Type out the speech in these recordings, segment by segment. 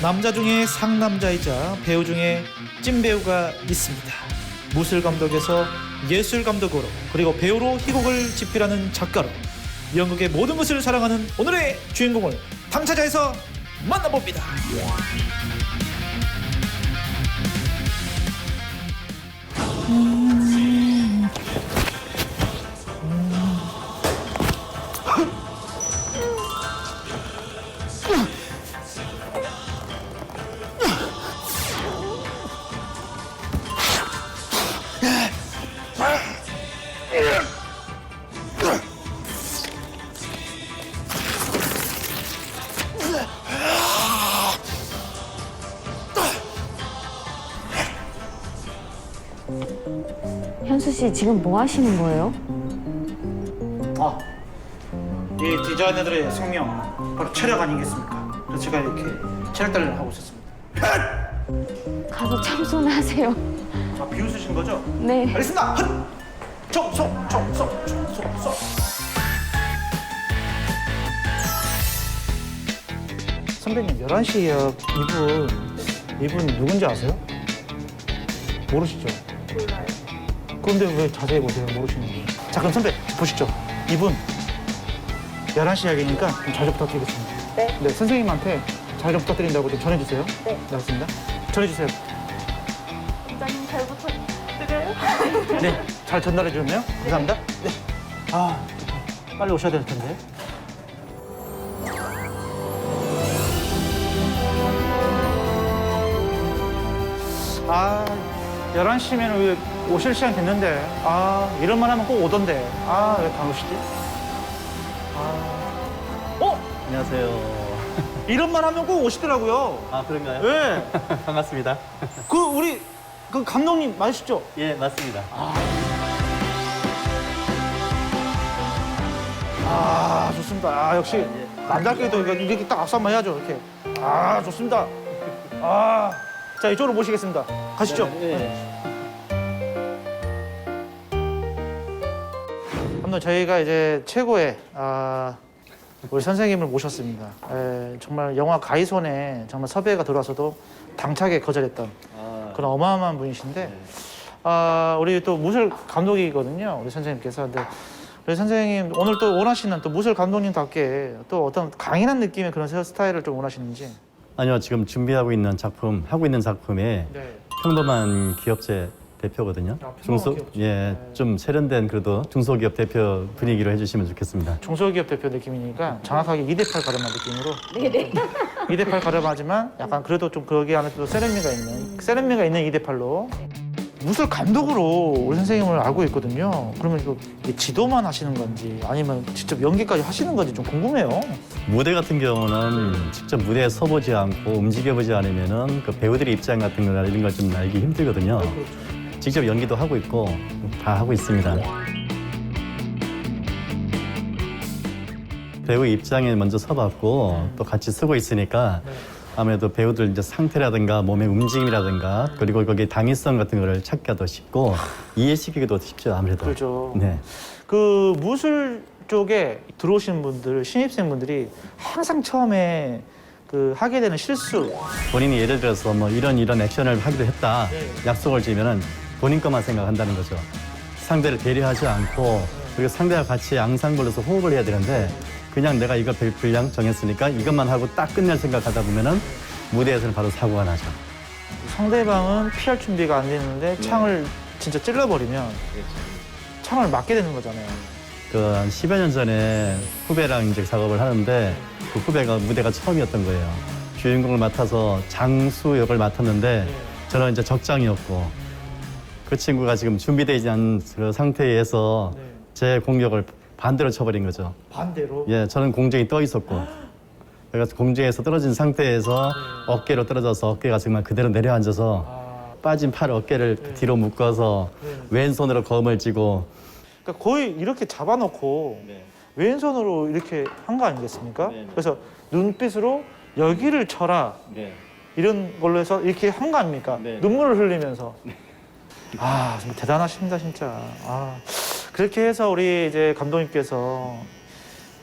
남자 중에 상남자이자 배우 중에 찐배우가 있습니다. 무술 감독에서 예술 감독으로 그리고 배우로 희곡을 집필하는 작가로 연극의 모든 것을 사랑하는 오늘의 주인공을 당차자에서 만나봅니다. 현수 씨 지금 뭐 하시는 거예요? 이 디자이너들의 성명 바로 체력 아니겠습니까? 그래서 제가 이렇게 체력 단련을 하고 있었습니다. 가서 참선하세요. 자, 비웃으신 거죠? 네. 알겠습니다. 헛! sok. 선배님 11시에 이분 누군지 아세요? 모르시죠? 몰라요. 그런데 왜 자세히 보세요? 모르시는 거예요. 자, 그럼 선배 보시죠. 이분 11시 약이니까 좀 잘 좀 부탁드리겠습니다. 네. 네, 선생님한테 잘 좀 부탁드린다고 좀 전해주세요. 네. 알겠습니다. 전해주세요. 원장님 잘 부탁드려요. 네, 잘 전달해 주셨네요. 감사합니다. 네. 빨리 오셔야 될 텐데. 아, 11시면 왜 오실 시간 됐는데. 이런만 하면 꼭 오던데. 왜 안 오시지? 안녕하세요. 이런만 하면 꼭 오시더라고요. 아, 그런가요? 네. 반갑습니다. 우리 감독님 맞으시죠? 예, 맞습니다. 좋습니다. 역시 예. 남자끼리도 이렇게 딱 악수 한번 해야죠. 이렇게. 좋습니다. 자, 이쪽으로 모시겠습니다. 가시죠. 예. 감독, 저희가 이제 최고의 우리 선생님을 모셨습니다. 정말 영화 가이손에 정말 섭외가 들어와서도 당차게 거절했던 그런 어마어마한 분이신데 우리 또 무술 감독이거든요. 우리 선생님께서. 근데 우리 선생님 오늘 또 원하시는 또 무술 감독님답게 또 어떤 강인한 느낌의 그런 스타일을 좀 원하시는지. 아니요, 지금 준비하고 있는 작품, 하고 있는 작품에 네. 평범한 기업체 대표거든요. 평범한 기업체. 예, 좀 세련된 그래도 중소기업 대표 분위기로 해주시면 좋겠습니다. 중소기업 대표 느낌이니까 정확하게 2대8 가르마 느낌으로. 네네. 2대8 가르마지만 약간 그래도 좀 거기 안에 또 세련미가 있는 2대8로. 무술 감독으로 우리 선생님을 알고 있거든요. 그러면 이거 지도만 하시는 건지 아니면 직접 연기까지 하시는 건지 좀 궁금해요. 무대 같은 경우는 직접 무대에 서보지 않고 움직여보지 않으면은 그 배우들의 입장 같은 거나 이런 걸 좀 알기 힘들거든요. 직접 연기도 하고 있고 다 하고 있습니다. 배우 입장에 먼저 서봤고 또 같이 쓰고 있으니까 아무래도 배우들 이제 상태라든가 몸의 움직임이라든가 그리고 거기에 당위성 같은 거를 찾기가 더 쉽고 이해시키기도 쉽죠, 아무래도. 그렇죠. 네. 그 무술 쪽에 들어오시는 분들, 신입생분들이 항상 처음에 그 하게 되는 실수. 본인이 예를 들어서 뭐 이런 액션을 하기로 했다 약속을 지면은 본인 것만 생각한다는 거죠. 상대를 배려하지 않고 그리고 상대와 같이 앙상블로서 호흡을 해야 되는데 그냥 내가 이거 분량 정했으니까 이것만 하고 딱 끝낼 생각하다 보면은 무대에서는 바로 사고가 나죠. 상대방은 피할 준비가 안 되는데 창을 진짜 찔러버리면 창을 맞게 되는 거잖아요. 한 10여 년 전에 후배랑 이제 작업을 하는데 그 후배가 무대가 처음이었던 거예요. 주인공을 맡아서 장수 역을 맡았는데 저는 이제 적장이었고 그 친구가 지금 준비되지 않은 그 상태에서 제 공격을 반대로 쳐버린 거죠. 반대로? 예, 저는 공중에 떠 있었고 그래서 공중에서 떨어진 상태에서 어깨로 떨어져서 어깨가 정말 그대로 내려앉아서 빠진 팔 어깨를 뒤로 묶어서 왼손으로 검을 쥐고 그러니까 거의 이렇게 잡아놓고 왼손으로 이렇게 한 거 아니겠습니까? 그래서 눈빛으로 여기를 쳐라 이런 걸로 해서 이렇게 한 거 아닙니까? 눈물을 흘리면서. 정말 대단하십니다, 진짜. 그렇게 해서 우리 이제 감독님께서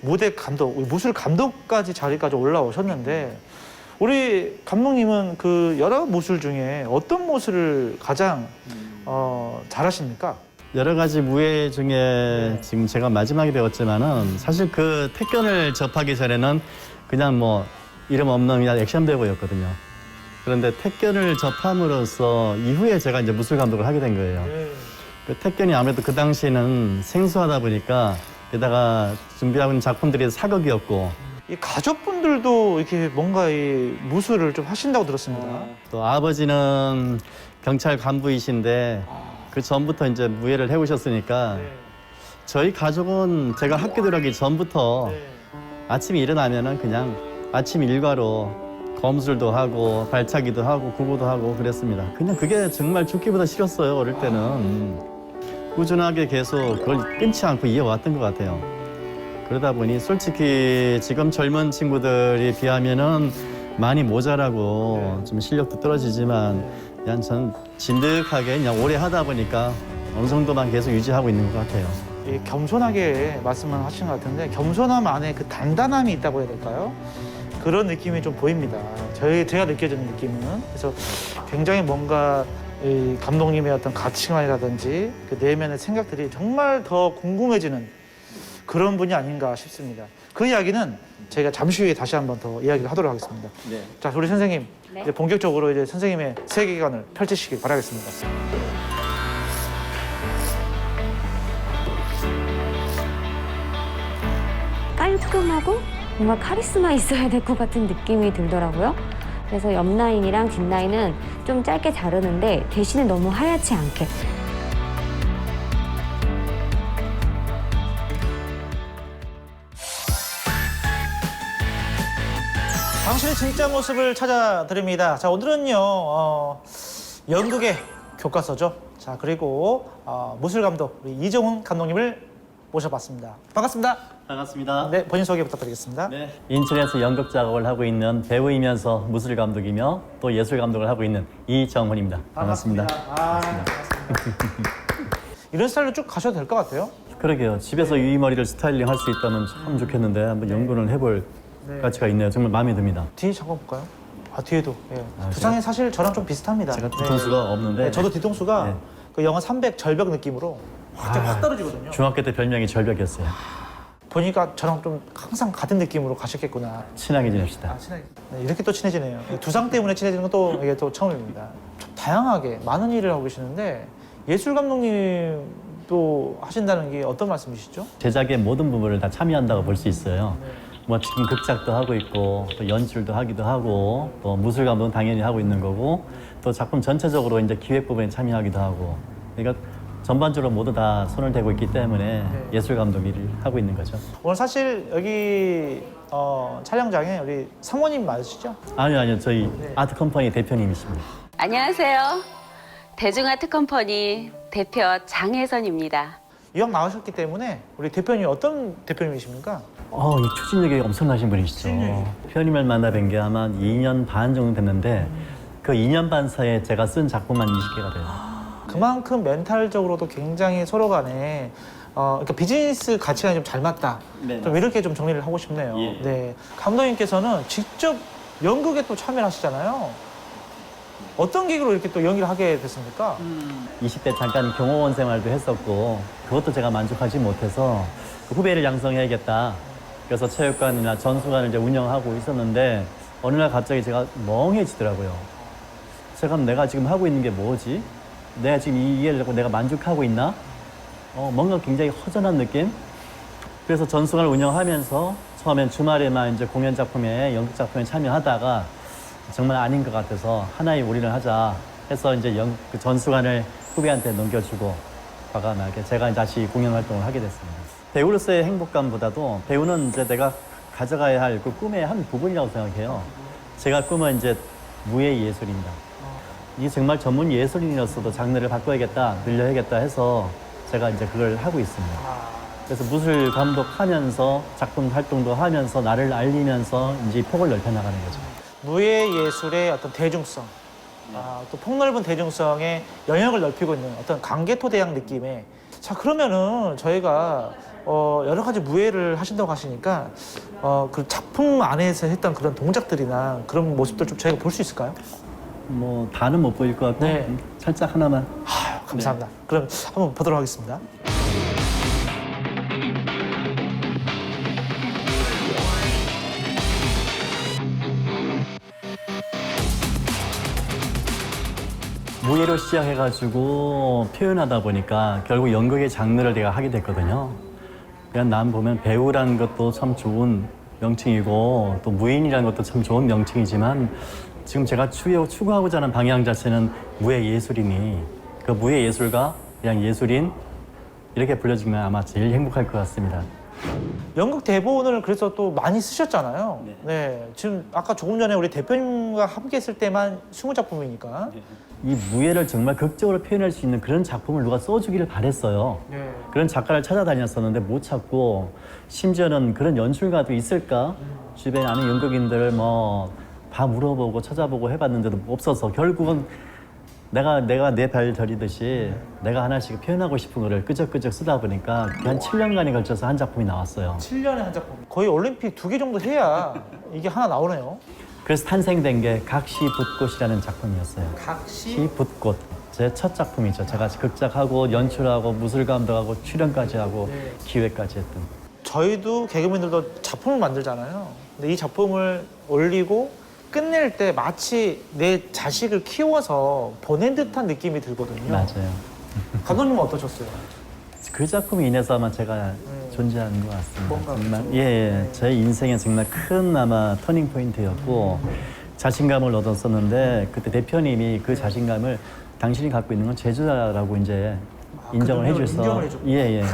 무대 감독, 무술 감독까지 자리까지 올라오셨는데 우리 감독님은 그 여러 무술 중에 어떤 무술을 가장 잘하십니까? 여러 가지 무예 중에 지금 제가 마지막에 배웠지만은 사실 그 태권을 접하기 전에는 그냥 뭐 이름 없는 그냥 액션 배우였거든요. 그런데 태권을 접함으로써 이후에 제가 이제 무술 감독을 하게 된 거예요. 그 태권이 아무래도 그 당시에는 생소하다 보니까 게다가 준비하고 있는 작품들이 사극이었고 이 가족분들도 이렇게 뭔가 이 무술을 좀 하신다고 들었습니다. 또 아버지는 경찰 간부이신데 그 전부터 이제 무예를 해오셨으니까 저희 가족은 제가 학교 들어가기 전부터 아침에 일어나면은 그냥 아침 일과로 검술도 하고 발차기도 하고 구구도 하고 그랬습니다. 그냥 그게 정말 죽기보다 싫었어요. 어릴 때는 꾸준하게 계속 그걸 끊지 않고 이어왔던 것 같아요. 그러다 보니 솔직히 지금 젊은 친구들에 비하면은 많이 모자라고 좀 실력도 떨어지지만 그냥 전 진득하게 그냥 오래 하다 보니까 어느 정도만 계속 유지하고 있는 것 같아요. 이 겸손하게 말씀을 하신 것 같은데 겸손함 안에 그 단단함이 있다고 해야 될까요? 그런 느낌이 좀 보입니다. 제가 느껴지는 느낌은. 그래서 굉장히 뭔가 이 감독님의 어떤 가치관이라든지 그 내면의 생각들이 정말 더 궁금해지는 그런 분이 아닌가 싶습니다. 그 이야기는 저희가 잠시 후에 다시 한번 더 이야기를 하도록 하겠습니다. 네. 자, 우리 선생님 네. 이제 본격적으로 이제 선생님의 세계관을 펼치시길 바라겠습니다. 깔끔하고 뭔가 카리스마 있어야 될 것 같은 느낌이 들더라고요. 그래서 옆 라인이랑 뒷 라인은 좀 짧게 자르는데 대신에 너무 하얗지 않게. 당신의 진짜 모습을 찾아드립니다. 자, 오늘은요, 연극의 교과서죠. 자, 그리고 무술 감독 우리 이종훈 감독님을 모셔봤습니다. 반갑습니다. 반갑습니다. 네, 본인 소개 부탁드리겠습니다. 네. 인천에서 연극 작업을 하고 있는 배우이면서 무술 감독이며 또 예술 감독을 하고 있는 이정훈입니다. 반갑습니다. 반갑습니다. 이런 스타일로 쭉 가셔도 될 것 같아요. 그러게요. 집에서 이 머리를 스타일링 할 수 있다면 참 좋겠는데 한번 연구를 해볼 가치가 있네요. 정말 마음에 듭니다. 뒤에 잠깐 볼까요? 뒤에도. 예. 두상이 사실 저랑 좀 비슷합니다. 제가 뒤통수가 없는데 네, 저도 뒤통수가 네. 그 영화 300 절벽 느낌으로 확 떨어지거든요. 중학교 때 별명이 절벽이었어요. 보니까 저랑 좀 항상 같은 느낌으로 가셨겠구나. 친하게 지냅시다. 친하게. 네, 이렇게 또 친해지네요. 두상 때문에 친해지는 건 또 이게 또 처음입니다. 좀 다양하게 많은 일을 하고 계시는데 예술 감독님도 하신다는 게 어떤 말씀이시죠? 제작의 모든 부분을 다 참여한다고 볼 수 있어요. 뭐 지금 극작도 하고 있고 또 연출도 하기도 하고 또 무술 감독은 당연히 하고 있는 거고 또 작품 전체적으로 이제 기획 부분에 참여하기도 하고 그러니까 전반적으로 모두 다 손을 대고 있기 때문에 예술 감독 일을 하고 있는 거죠. 오늘 사실 여기 촬영장에 우리 사모님 맞으시죠? 아니요 저희 아트 컴퍼니 대표님이십니다. 안녕하세요. 대중아트 컴퍼니 대표 장혜선입니다. 이왕 나오셨기 때문에 우리 대표님 어떤 대표님이십니까? 이 추진력이 엄청나신 분이시죠. 표현님을 만나 뵌 게 아마 2년 반 정도 됐는데 그 2년 반 사이에 제가 쓴 작품만 20개가 돼요. 그만큼 멘탈적으로도 굉장히 서로 간에 그러니까 비즈니스 가치관이 좀 잘 맞다. 네, 좀 이렇게 좀 정리를 하고 싶네요. 예. 네, 감독님께서는 직접 연극에 또 참여를 하시잖아요. 어떤 계기로 이렇게 또 연기를 하게 됐습니까? 20대 잠깐 경호원 생활도 했었고 그것도 제가 만족하지 못해서 후배를 양성해야겠다. 그래서 체육관이나 전수관을 이제 운영하고 있었는데 어느 날 갑자기 제가 멍해지더라고요. 내가 지금 하고 있는 게 뭐지? 내가 지금 이 일을 하고 내가 만족하고 있나? 뭔가 굉장히 허전한 느낌? 그래서 전수관을 운영하면서 처음엔 주말에만 이제 공연 작품에 연극 작품에 참여하다가 정말 아닌 것 같아서 하나의 올인을 하자 해서 이제 그 전수관을 후배한테 넘겨주고 과감하게 제가 이제 다시 공연 활동을 하게 됐습니다. 배우로서의 행복감보다도 배우는 이제 내가 가져가야 할 그 꿈의 한 부분이라고 생각해요. 제가 꿈은 이제 무예 예술입니다. 이게 정말 전문 예술인이었어도 장르를 바꿔야겠다, 늘려야겠다 해서 제가 이제 그걸 하고 있습니다. 그래서 무술 감독하면서 작품 활동도 하면서 나를 알리면서 이제 폭을 넓혀 나가는 거죠. 무예 예술의 어떤 대중성, 또 폭넓은 대중성의 영역을 넓히고 있는 어떤 강개토 대학 느낌의. 자, 그러면은 저희가 여러 가지 무예를 하신다고 하시니까 그 작품 안에서 했던 그런 동작들이나 그런 모습들 좀 저희가 볼 수 있을까요? 뭐 다는 못 보일 것 같고 네. 살짝 하나만. 아유, 감사합니다. 그럼 한번 보도록 하겠습니다. 무예로 시작해가지고 표현하다 보니까 결국 연극의 장르를 내가 하게 됐거든요. 그냥 남 보면 배우라는 것도 참 좋은 명칭이고 또 무인이라는 것도 참 좋은 명칭이지만 지금 제가 추구하고자 하는 방향 자체는 무예 예술이니 그 무예 예술가, 그냥 예술인 이렇게 불려지면 아마 제일 행복할 것 같습니다. 연극 대본을 그래서 또 많이 쓰셨잖아요. 네. 지금 아까 조금 전에 우리 대표님과 함께 했을 때만 20작품이니까. 이 무예를 정말 극적으로 표현할 수 있는 그런 작품을 누가 써주기를 바랬어요. 네. 그런 작가를 찾아다녔었는데 못 찾고 심지어는 그런 연출가도 있을까? 주변에 아는 연극인들 뭐 다 물어보고 찾아보고 해봤는데도 없어서 결국은 내가 내 발 저리듯이 내가 하나씩 표현하고 싶은 거를 끄적끄적 쓰다 보니까 한 7년간에 걸쳐서 한 작품이 나왔어요. 7년에 한 작품. 거의 올림픽 2개 정도 해야 이게 하나 나오네요. 그래서 탄생된 게 각시붓꽃이라는 작품이었어요. 각시. 시붓꽃. 제 첫 작품이죠. 제가 극작하고 연출하고 무술 감독하고 출연까지 하고 네. 기획까지 했던. 저희도 개그맨들도 작품을 만들잖아요. 근데 이 작품을 올리고 끝낼 때 마치 내 자식을 키워서 보낸 듯한 느낌이 들거든요. 맞아요. 감독님은 어떠셨어요? 그 작품이 인해서 아마 제가 존재하는 것 같습니다. 뭔가 정말 그렇죠. 예, 제 인생에 정말 큰 아마 터닝 포인트였고 자신감을 얻었었는데 그때 대표님이 그 자신감을 당신이 갖고 있는 건 재주라고 이제 인정을 능력을 해줘서 인정을 해줬구나. 예.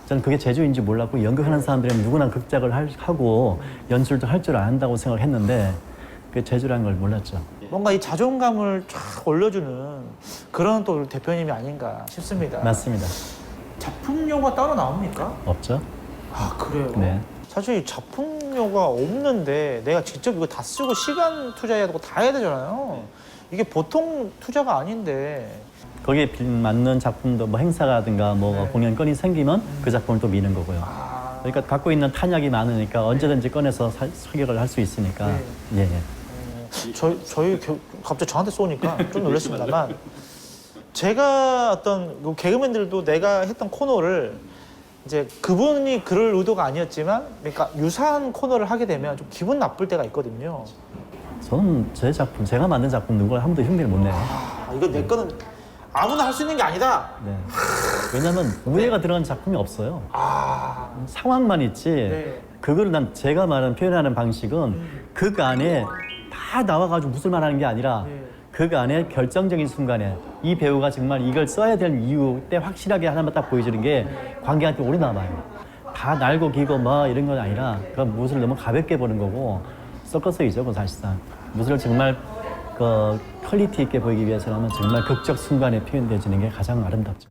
저는 그게 재주인지 몰랐고 연극하는 사람들은 누구나 극작을 하고 연출도 할 줄 안다고 생각을 했는데 그 재주라는 걸 몰랐죠. 뭔가 이 자존감을 쫙 올려주는 그런 또 대표님이 아닌가 싶습니다. 맞습니다. 작품료가 따로 나옵니까? 없죠? 아 그래요? 네. 사실 이 작품료가 없는데 내가 직접 이거 다 쓰고 시간 투자해야 되고 다 해야 되잖아요. 이게 보통 투자가 아닌데 거기에 맞는 작품도 뭐 행사라든가 뭐 네. 공연 건이 생기면 그 작품을 또 미는 거고요. 아, 그러니까 갖고 있는 탄약이 많으니까 언제든지 꺼내서 사격을 할 수 있으니까 네. 예. 저희 갑자기 저한테 쏘니까 좀 놀랐습니다만 제가 어떤 그 개그맨들도 내가 했던 코너를 이제 그분이 그럴 의도가 아니었지만 그러니까 유사한 코너를 하게 되면 좀 기분 나쁠 때가 있거든요. 저는 제 작품, 제가 만든 작품 누구나 한 번도 흉내를 못 내요. 아, 이거 내 거는 아무나 할 수 있는 게 아니다. 네. 왜냐면 무예가 들어간 작품이 없어요. 아, 상황만 있지. 네. 그거를 난 제가 말하는 표현하는 방식은 극 안에 다 나와가지고 무슨 말 하는 게 아니라 네. 극 안에 결정적인 순간에 이 배우가 정말 이걸 써야 될 이유 때 확실하게 하나만 딱 보여주는 게 관객한테 오래 남아요. 다 날고 기고 뭐 이런 건 아니라 그 무술을 너무 가볍게 보는 거고 서커스이죠, 그 사실상. 무술을 정말 그 퀄리티 있게 보이기 위해서는 정말 극적 순간에 표현되어지는 게 가장 아름답죠.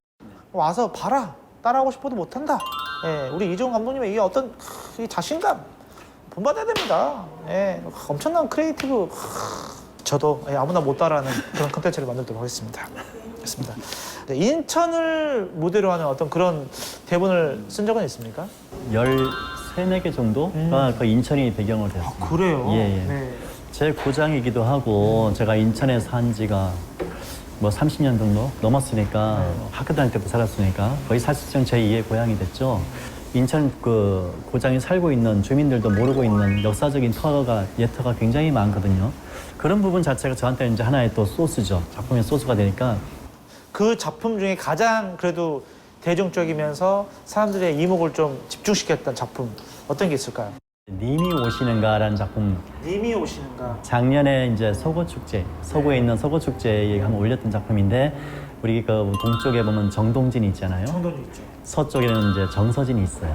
와서 봐라. 따라하고 싶어도 못한다. 예, 우리 이종훈 감독님의 이 어떤 이 자신감 본받아야 됩니다. 예, 엄청난 크리에이티브. 저도 아무나 못 따라하는 그런 컨텐츠를 만들도록 하겠습니다. 됐습니다. 네, 인천을 무대로 하는 어떤 그런 대본을 쓴 적은 있습니까? 13-14개 정도가 그 인천이 배경으로 됐습니다. 그래요? 예. 네. 제 고장이기도 하고 제가 인천에서 한 지가 뭐 30년 정도 넘었으니까 학교 다닐 때부터 살았으니까 거의 사실상 제2의 고향이 됐죠. 인천 그 고장에 살고 있는 주민들도 모르고 있는 역사적인 예터가 굉장히 많거든요. 그런 부분 자체가 저한테는 이제 하나의 또 소스죠. 작품의 소스가 되니까. 그 작품 중에 가장 그래도 대중적이면서 사람들의 이목을 좀 집중시켰던 작품 어떤 게 있을까요? 님이 오시는가라는 작품. 님이 오시는가? 작년에 이제 서구축제, 서구에 있는 서구축제에 한번 올렸던 작품인데 우리 그 동쪽에 보면 정동진이 있잖아요. 정돈이 있죠. 서쪽에는 이제 정서진이 있어요.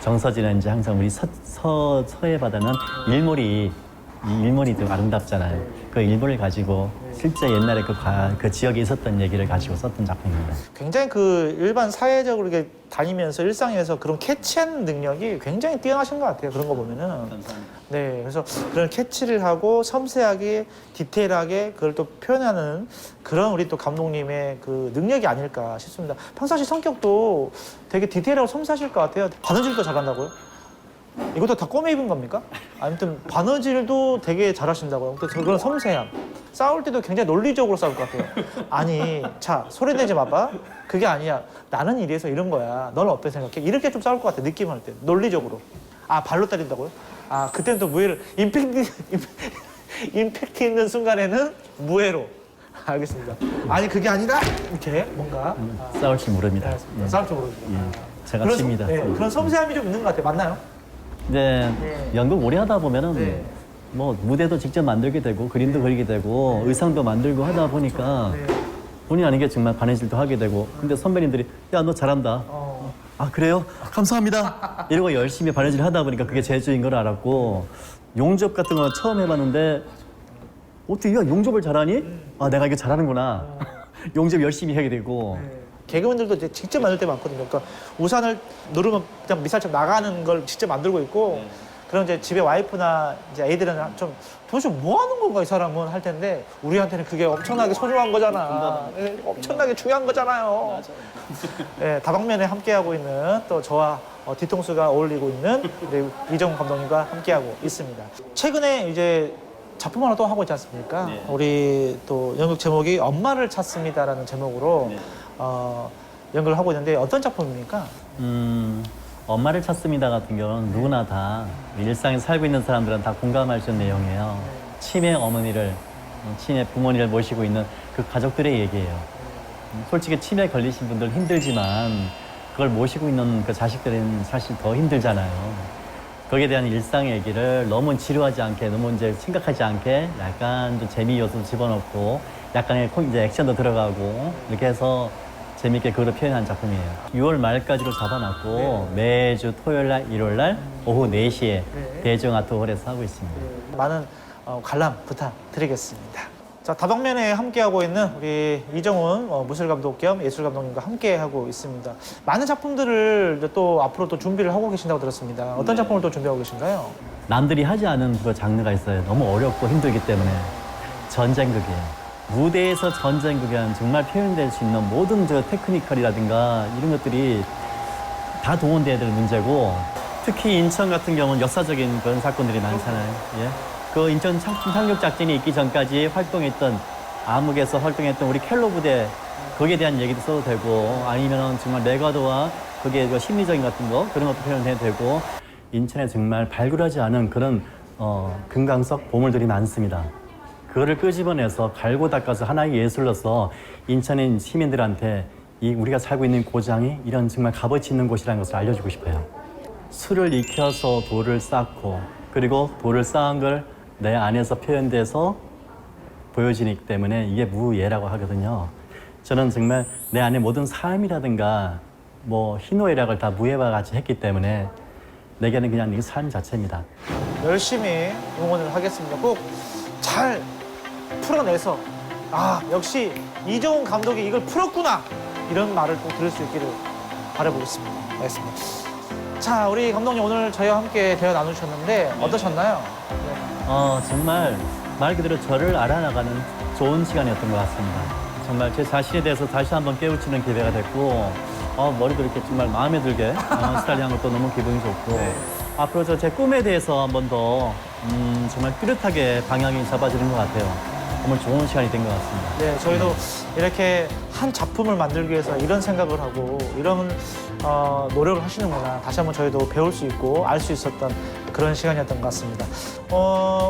정서진은 이제 항상 우리 서해 바다는 일몰이 좀 아름답잖아요. 그 일몰을 가지고 실제 옛날에 그 지역에 있었던 얘기를 가지고 썼던 작품입니다. 굉장히 그 일반 사회적으로 이렇게 다니면서 일상에서 그런 캐치하는 능력이 굉장히 뛰어나신 것 같아요. 그런 거 보면은. 감사합니다. 네, 그래서 그런 캐치를 하고 섬세하게 디테일하게 그걸 또 표현하는 그런 우리 또 감독님의 그 능력이 아닐까 싶습니다. 평상시 성격도 되게 디테일하고 섬세하실 것 같아요. 바느질도 잘한다고요? 이것도 다 꼬매 입은 겁니까? 아무튼 바느질도 되게 잘하신다고요. 또 그런 섬세함. 싸울 때도 굉장히 논리적으로 싸울 것 같아요. 아니, 자, 소리 내지 마봐. 그게 아니야. 나는 이래서 이런 거야. 너는 어떻게 생각해? 이렇게 좀 싸울 것 같아. 느낌 할 때. 논리적으로. 아, 발로 때린다고요? 아, 그때는 또 무예를 임팩트 있는 순간에는 무예로. 알겠습니다. 아니, 그게 아니라 이렇게 뭔가 싸울 줄 모릅니다. 알겠습니다. 싸울 줄 모릅니다. 제가 그런 칩니다. 네, 그런 섬세함이 좀 있는 것 같아요. 맞나요? 네, 네. 연극 오래 하다 보면은 네. 뭐 무대도 직접 만들게 되고 그림도 그리게 되고 의상도 만들고 하다 보니까 네. 본의 아니게 정말 바느질도 하게 되고 근데 선배님들이 야 너 잘한다. 아 그래요? 감사합니다. 이러고 열심히 바느질 하다 보니까 그게 재주인 걸 알았고 용접 같은 거 처음 해봤는데 어떻게 야 용접을 잘하니? 아 내가 이거 잘하는구나. 용접 열심히 하게 되고 개그맨들도 이제 직접 만들 때 많거든요. 그러니까 우산을 누르면 그냥 미살처럼 나가는 걸 직접 만들고 있고, 그럼 이제 집에 와이프나 이제 애들은 좀 도대체 뭐 하는 건가 이 사람은 할 텐데 우리한테는 그게 엄청나게 소중한 거잖아. 엄청나게 중요한 거잖아요. 네, 다방면에 함께하고 있는 또 저와 뒤통수가 어울리고 있는 우리 이정훈 감독님과 함께하고 있습니다. 최근에 이제 작품 하나 또 하고 있지 않습니까? 네. 우리 또 연극 제목이 엄마를 찾습니다라는 제목으로 연극을 하고 있는데 어떤 작품입니까? 엄마를 찾습니다 같은 경우는 누구나 다 일상에 살고 있는 사람들은 다 공감할 수 있는 내용이에요. 치매 어머니를, 치매 부모님을 모시고 있는 그 가족들의 얘기예요. 솔직히 치매 걸리신 분들 힘들지만 그걸 모시고 있는 그 자식들은 사실 더 힘들잖아요. 거기에 대한 일상 얘기를 너무 지루하지 않게, 너무 이제 심각하지 않게 약간 좀 재미 요소 집어넣고 약간의 이제 액션도 들어가고 이렇게 해서 재밌게 그걸 표현한 작품이에요. 6월 말까지로 잡아놨고 매주 토요일날, 일요일날 오후 4시에 대중아트홀에서 하고 있습니다. 많은 관람 부탁드리겠습니다. 자, 다방면에 함께하고 있는 우리 이정훈 무술감독 겸 예술감독님과 함께하고 있습니다. 많은 작품들을 이제 또 앞으로 또 준비를 하고 계신다고 들었습니다. 어떤 작품을 또 준비하고 계신가요? 남들이 하지 않은 그 장르가 있어요. 너무 어렵고 힘들기 때문에 전쟁극이에요. 무대에서 전쟁극이란 정말 표현될 수 있는 모든 저 테크니컬이라든가 이런 것들이 다 동원돼야 될 문제고 특히 인천 같은 경우는 역사적인 그런 사건들이 많잖아요. 예? 그 인천 상륙작전이 있기 전까지 활동했던 암흑에서 활동했던 우리 켈로 부대 거기에 대한 얘기도 써도 되고 아니면 정말 레가도와 거기에 그 심리적인 같은 거 그런 것도 표현해도 되고 인천에 정말 발굴하지 않은 그런 금강석 보물들이 많습니다. 그거를 끄집어내서 갈고 닦아서 하나의 예술로서 인천인 시민들한테 우리가 살고 있는 고장이 이런 정말 값어치 있는 곳이라는 것을 알려주고 싶어요. 술을 익혀서 돌을 쌓고 그리고 돌을 쌓은 걸 내 안에서 표현돼서 보여지기 때문에 이게 무예라고 하거든요. 저는 정말 내 안에 모든 삶이라든가 뭐 희노애락을 다 무예와 같이 했기 때문에 내게는 그냥 이 삶 자체입니다. 열심히 응원을 하겠습니다. 꼭 잘 풀어내서 역시 이정훈 감독이 이걸 풀었구나 이런 말을 꼭 들을 수 있기를 바라보겠습니다. 알겠습니다. 자, 우리 감독님 오늘 저희와 함께 대화 나누셨는데 어떠셨나요? 정말 말 그대로 저를 알아나가는 좋은 시간이었던 것 같습니다. 정말 제 자신에 대해서 다시 한번 깨우치는 기회가 됐고 머리도 이렇게 정말 마음에 들게 스타일링한 것도 너무 기분이 좋고 앞으로 제 꿈에 대해서 한 번 더 정말 뚜렷하게 방향이 잡아지는 것 같아요. 정말 좋은 시간이 된 것 같습니다. 네, 저희도 이렇게 한 작품을 만들기 위해서 이런 생각을 하고 이런 노력을 하시는구나. 다시 한번 저희도 배울 수 있고 알 수 있었던 그런 시간이었던 것 같습니다.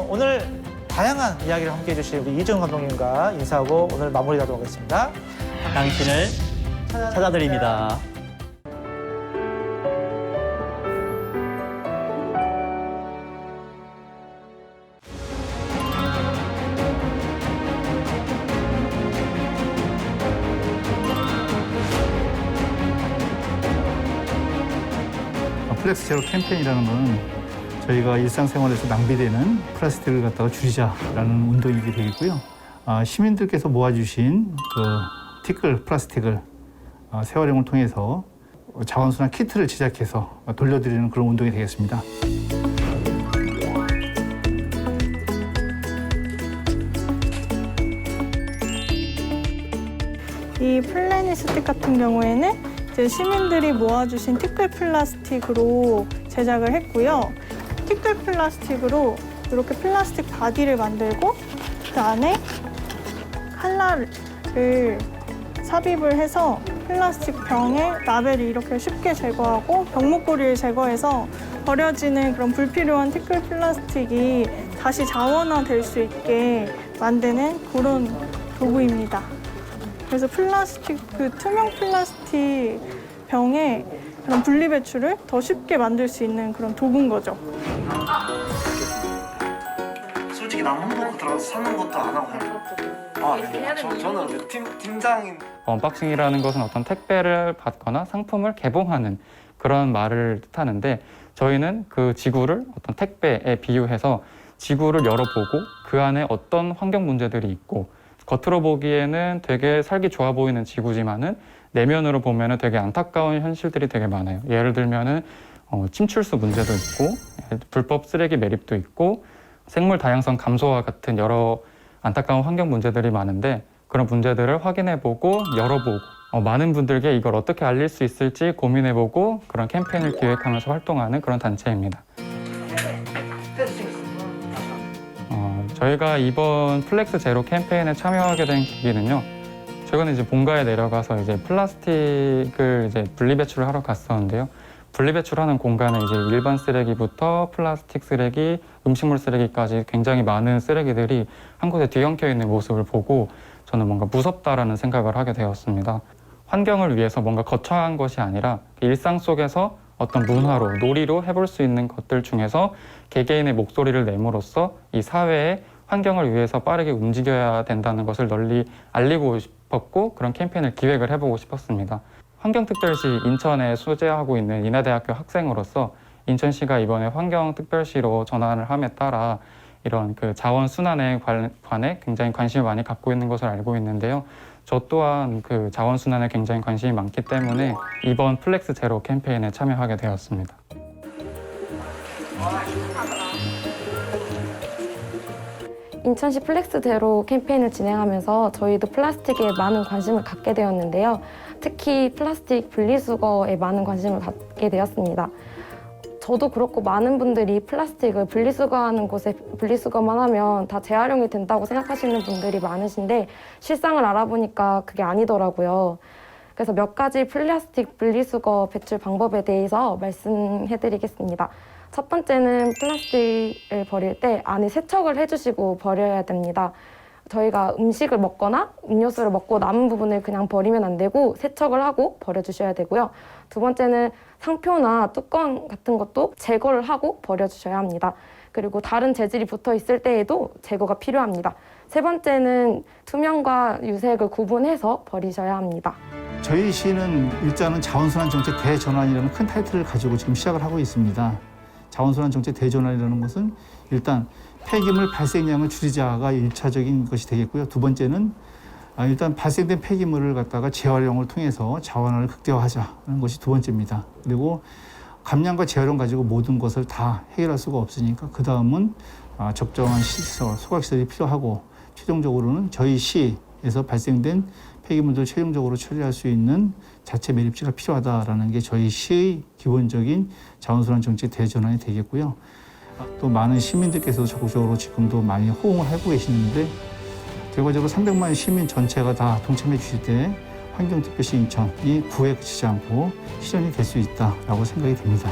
오늘 다양한 이야기를 함께해 주신 우리 이정훈 감독님과 인사하고 오늘 마무리하도록 하겠습니다. 당신을 찾아드립니다. 플렉스 제로 캠페인이라는 건 저희가 일상생활에서 낭비되는 플라스틱을 갖다가 줄이자라는 운동이게 되겠고요. 시민들께서 모아주신 그 티끌 플라스틱을 재활용을 통해서 자원순환 키트를 제작해서 돌려드리는 그런 운동이 되겠습니다. 이 플래닛 스틱 같은 경우에는 이제 시민들이 모아주신 티끌 플라스틱으로 제작을 했고요. 티끌 플라스틱으로 이렇게 플라스틱 바디를 만들고 그 안에 칼날을 삽입을 해서 플라스틱 병에 라벨을 이렇게 쉽게 제거하고 병목고리를 제거해서 버려지는 그런 불필요한 티끌 플라스틱이 다시 자원화될 수 있게 만드는 그런 도구입니다. 그래서 그 투명 플라스틱 병에 그런 분리 배출을 더 쉽게 만들 수 있는 그런 도구인 거죠. 솔직히 남는 거 들어가서 사는 것도 안 하고 그냥. 저는 팀장인 언박싱이라는 것은 어떤 택배를 받거나 상품을 개봉하는 그런 말을 뜻하는데 저희는 그 지구를 어떤 택배에 비유해서 지구를 열어보고 그 안에 어떤 환경 문제들이 있고 겉으로 보기에는 되게 살기 좋아 보이는 지구지만은 내면으로 보면은 되게 안타까운 현실들이 되게 많아요. 예를 들면은 침출수 문제도 있고 불법 쓰레기 매립도 있고 생물 다양성 감소와 같은 여러 안타까운 환경 문제들이 많은데 그런 문제들을 확인해보고 열어보고 많은 분들께 이걸 어떻게 알릴 수 있을지 고민해보고 그런 캠페인을 기획하면서 활동하는 그런 단체입니다. 저희가 이번 플렉스 제로 캠페인에 참여하게 된 계기는요. 최근에 이제 본가에 내려가서 이제 플라스틱을 이제 분리 배출을 하러 갔었는데요. 분리 배출하는 공간에 이제 일반 쓰레기부터 플라스틱 쓰레기, 음식물 쓰레기까지 굉장히 많은 쓰레기들이 한 곳에 뒤엉켜 있는 모습을 보고 저는 뭔가 무섭다라는 생각을 하게 되었습니다. 환경을 위해서 뭔가 거창한 것이 아니라 일상 속에서 어떤 문화로, 놀이로 해볼 수 있는 것들 중에서 개개인의 목소리를 내므로써 이 사회의 환경을 위해서 빠르게 움직여야 된다는 것을 널리 알리고 싶었고 그런 캠페인을 기획을 해보고 싶었습니다. 환경특별시 인천에 소재하고 있는 인하대학교 학생으로서 인천시가 이번에 환경특별시로 전환을 함에 따라 이런 그 자원순환에 관해 굉장히 관심을 많이 갖고 있는 것을 알고 있는데요. 저 또한 그 자원순환에 굉장히 관심이 많기 때문에 이번 플렉스 제로 캠페인에 참여하게 되었습니다. 인천시 플렉스 제로 캠페인을 진행하면서 저희도 플라스틱에 많은 관심을 갖게 되었는데요. 특히 플라스틱 분리수거에 많은 관심을 갖게 되었습니다. 저도 그렇고 많은 분들이 플라스틱을 분리수거하는 곳에 분리수거만 하면 다 재활용이 된다고 생각하시는 분들이 많으신데 실상을 알아보니까 그게 아니더라고요. 그래서 몇 가지 플라스틱 분리수거 배출 방법에 대해서 말씀해드리겠습니다. 첫 번째는 플라스틱을 버릴 때 안에 세척을 해주시고 버려야 됩니다. 저희가 음식을 먹거나 음료수를 먹고 남은 부분을 그냥 버리면 안 되고 세척을 하고 버려주셔야 되고요. 두 번째는 상표나 뚜껑 같은 것도 제거를 하고 버려주셔야 합니다. 그리고 다른 재질이 붙어 있을 때에도 제거가 필요합니다. 세 번째는 투명과 유색을 구분해서 버리셔야 합니다. 저희 시는 일단은 자원순환 정책 대전환이라는 큰 타이틀을 가지고 지금 시작을 하고 있습니다. 자원순환 정책 대전환이라는 것은 일단 폐기물 발생량을 줄이자가 1차적인 것이 되겠고요. 두 번째는 일단 발생된 폐기물을 갖다가 재활용을 통해서 자원을 극대화하자는 것이 두 번째입니다. 그리고 감량과 재활용 가지고 모든 것을 다 해결할 수가 없으니까 그 다음은 적정한 시설, 소각시설이 필요하고 최종적으로는 저희 시에서 발생된 폐기물들을 최종적으로 처리할 수 있는 자체 매립지가 필요하다라는 게 저희 시의 기본적인 자원순환 정책 대전환이 되겠고요. 또 많은 시민들께서 적극적으로 지금도 많이 호응을 하고 계시는데 결과적으로 300만 시민 전체가 다 동참해 주실 때 환경특별시 인천이 구에 그치지 않고 실현이 될 수 있다라고 생각이 됩니다.